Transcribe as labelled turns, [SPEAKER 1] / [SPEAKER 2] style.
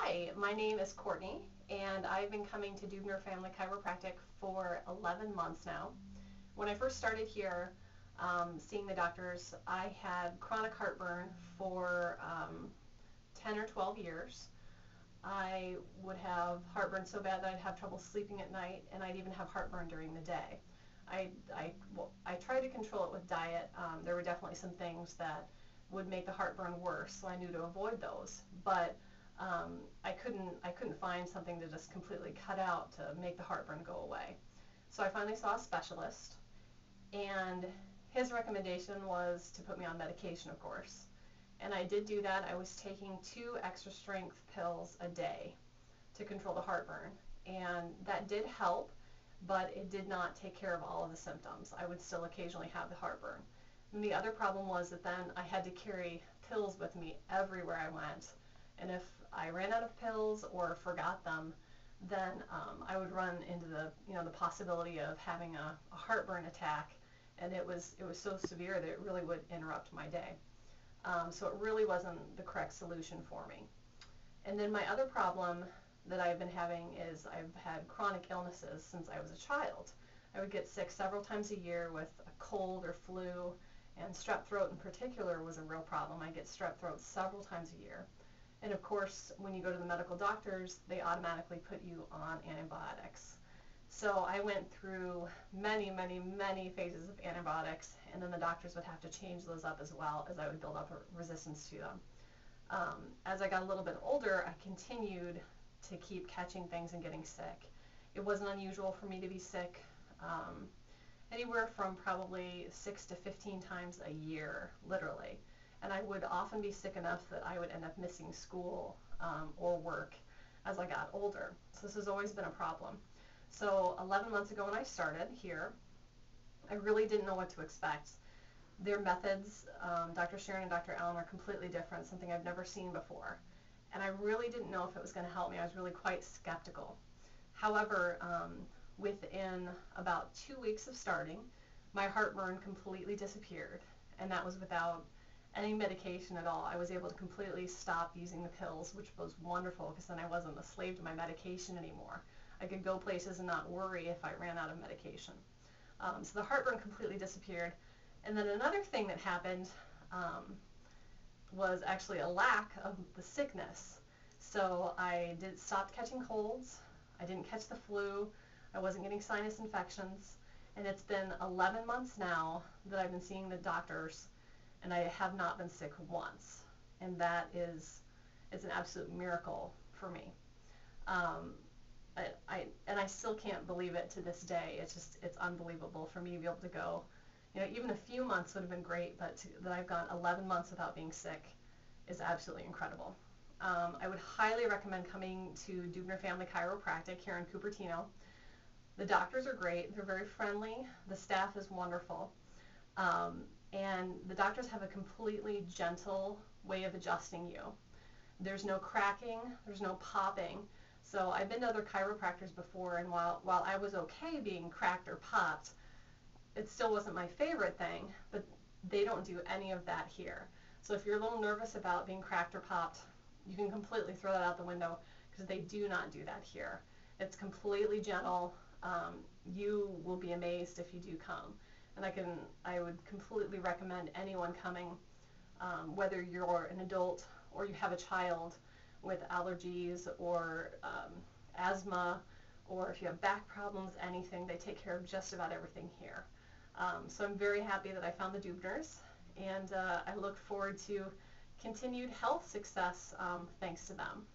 [SPEAKER 1] Hi, my name is Courtney, and I've been coming to Dubner Family Chiropractic for 11 months now. When I first started here, seeing the doctors, I had chronic heartburn for 10 or 12 years. I would have heartburn so bad that I'd have trouble sleeping at night, and I'd even have heartburn during the day. I tried to control it with diet. There were definitely some things that would make the heartburn worse, so I knew to avoid those. But I couldn't find something to just completely cut out to make the heartburn go away. So I finally saw a specialist, and his recommendation was to put me on medication, of course. And I did do that. I was taking 2 extra strength pills a day to control the heartburn, and that did help, but it did not take care of all of the symptoms. I would still occasionally have the heartburn. And the other problem was that then I had to carry pills with me everywhere I went. And if I ran out of pills or forgot them, then I would run into the possibility of having a heartburn attack, and it was so severe that it really would interrupt my day. So it really wasn't the correct solution for me. And then my other problem that I've been having is I've had chronic illnesses since I was a child. I would get sick several times a year with a cold or flu, and strep throat in particular was a real problem. I get strep throat several times a year. And of course, when you go to the medical doctors, they automatically put you on antibiotics. So I went through many phases of antibiotics, and then the doctors would have to change those up as well as I would build up a resistance to them. As I got a little bit older, I continued to keep catching things and getting sick. It wasn't unusual for me to be sick anywhere from probably 6 to 15 times a year, literally. And I would often be sick enough that I would end up missing school or work as I got older. So this has always been a problem. So 11 months ago when I started here, I really didn't know what to expect. Their methods, Dr. Sharon and Dr. Allen, are completely different, something I've never seen before. And I really didn't know if it was going to help me. I was really quite skeptical. However, within about 2 weeks of starting, my heartburn completely disappeared, and that was without any medication at all. I was able to completely stop using the pills, which was wonderful because then I wasn't a slave to my medication anymore. I could go places and not worry if I ran out of medication. So the heartburn completely disappeared. And then another thing that happened was actually a lack of the sickness. So I stopped catching colds. I didn't catch the flu. I wasn't getting sinus infections. And it's been 11 months now that I've been seeing the doctors, and I have not been sick once. And that it's an absolute miracle for me. And I still can't believe it to this day. It's unbelievable for me to be able to go. Even a few months would have been great, but that I've gone 11 months without being sick is absolutely incredible. I would highly recommend coming to Dubner Family Chiropractic here in Cupertino. The doctors are great. They're very friendly. The staff is wonderful. And the doctors have a completely gentle way of adjusting you. There's no cracking. There's no popping. So I've been to other chiropractors before, and while I was okay being cracked or popped, it still wasn't my favorite thing, but they don't do any of that here. So if you're a little nervous about being cracked or popped, you can completely throw that out the window because they do not do that here. It's completely gentle. You will be amazed if you do come. And I would completely recommend anyone coming, whether you're an adult or you have a child with allergies or asthma, or if you have back problems, anything. They take care of just about everything here. So I'm very happy that I found the Dubners, and I look forward to continued health success thanks to them.